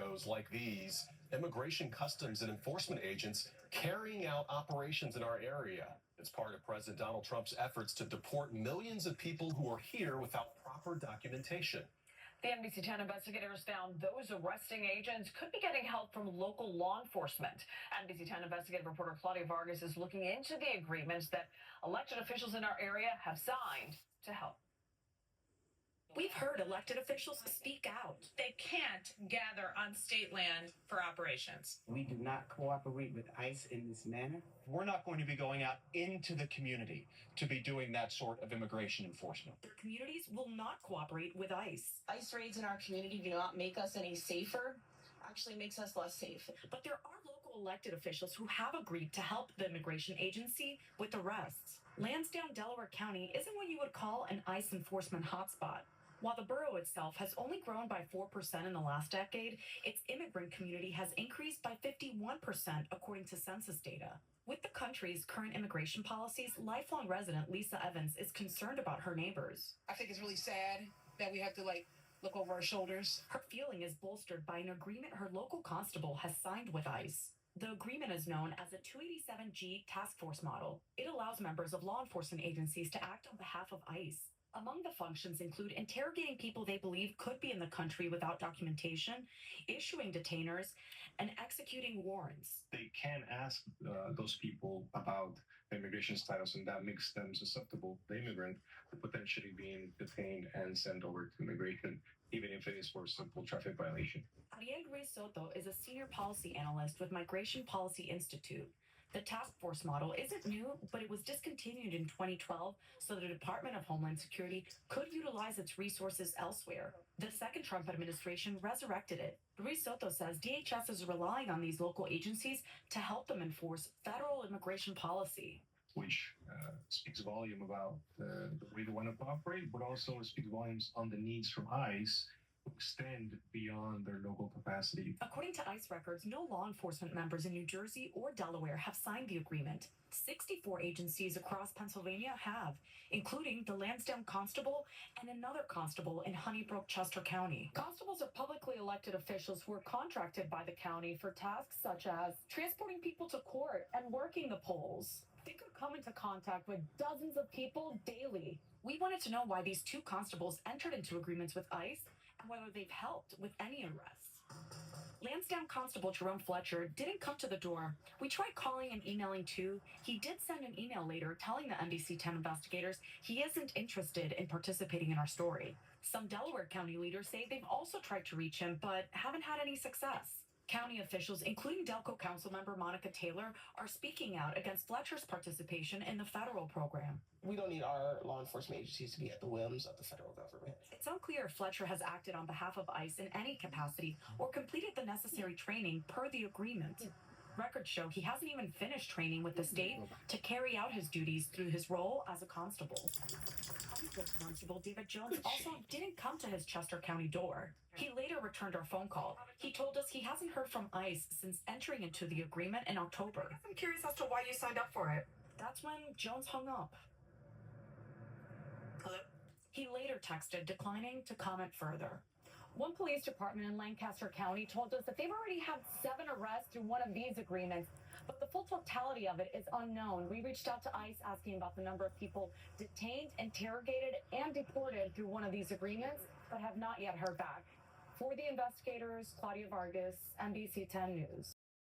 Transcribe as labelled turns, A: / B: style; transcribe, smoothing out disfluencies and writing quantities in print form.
A: videos like these, immigration customs and enforcement agents carrying out operations in our area. It's part of President Donald Trump's efforts to deport millions of people who are here without proper documentation.
B: The NBC 10 investigators found those arresting agents could be getting help from local law enforcement. NBC 10 investigative reporter Claudia Vargas is looking into the agreements that elected officials in our area have signed to help.
C: We've heard elected officials speak out.
D: They can't gather on state land for operations.
E: We do not cooperate with ICE in this manner.
F: We're not going to be going out into the community to be doing that sort of immigration enforcement.
C: Their communities will not cooperate with ICE.
G: ICE raids in our community do not make us any safer, actually makes us less safe.
C: But there are local elected officials who have agreed to help the immigration agency with arrests. Lansdowne, Delaware County isn't what you would call an ICE enforcement hotspot. While the borough itself has only grown by 4% in the last decade, its immigrant community has increased by 51%, according to census data. With the country's current immigration policies, lifelong resident Lisa Evans is concerned about her neighbors.
H: I think it's really sad that we have to look over our shoulders.
C: Her feeling is bolstered by an agreement her local constable has signed with ICE. The agreement is known as a 287G task force model. It allows members of law enforcement agencies to act on behalf of ICE. Among the functions include interrogating people they believe could be in the country without documentation, issuing detainers, and executing warrants.
I: They can ask those people about immigration status, and that makes them susceptible, the immigrant, to potentially being detained and sent over to immigration, even if it is for a simple traffic violation.
C: Ariel Ruiz Soto is a senior policy analyst with Migration Policy Institute. The task force model isn't new, but it was discontinued in 2012 so the Department of Homeland Security could utilize its resources elsewhere. The second Trump administration resurrected it. Ruiz Soto says DHS is relying on these local agencies to help them enforce federal immigration policy.
I: Which speaks volume about the way they want to operate, but also speaks volumes on the needs from ICE extend beyond their local capacity.
C: According to ICE records, no law enforcement members in New Jersey or Delaware have signed the agreement. 64 agencies across Pennsylvania have, including the Lansdowne Constable and another constable in Honey Brook-ish, Chester County.
B: Constables are publicly elected officials who are contracted by the county for tasks such as transporting people to court and working the polls. They could come into contact with dozens of people daily.
C: We wanted to know why these two constables entered into agreements with ICE and whether they've helped with any arrests. Lansdowne Constable Jerome Fletcher didn't come to the door. We tried calling and emailing too. He did send an email later telling the NBC 10 investigators he isn't interested in participating in our story. Some Delaware County leaders say they've also tried to reach him, but haven't had any success. County officials, including Delco Council member Monica Taylor, are speaking out against Fletcher's participation in the federal program.
J: We don't need our law enforcement agencies to be at the whims of the federal government.
C: It's unclear if Fletcher has acted on behalf of ICE in any capacity or completed the necessary training per the agreement. Records show he hasn't even finished training with the state to carry out his duties through his role as a constable. Constable David Jones also didn't come to his Chester County door. He later returned our phone call. He told us he hasn't heard from ICE since entering into the agreement in October.
B: I'm curious as to why you signed up for it.
C: That's when Jones hung up.
B: Hello?
C: He later texted, declining to comment further.
B: One police department in Lancaster County told us that they've already had 7 arrests through one of these agreements, but the full totality of it is unknown. We reached out to ICE asking about the number of people detained, interrogated, and deported through one of these agreements, but have not yet heard back. For the investigators, Claudia Vargas, NBC 10 News.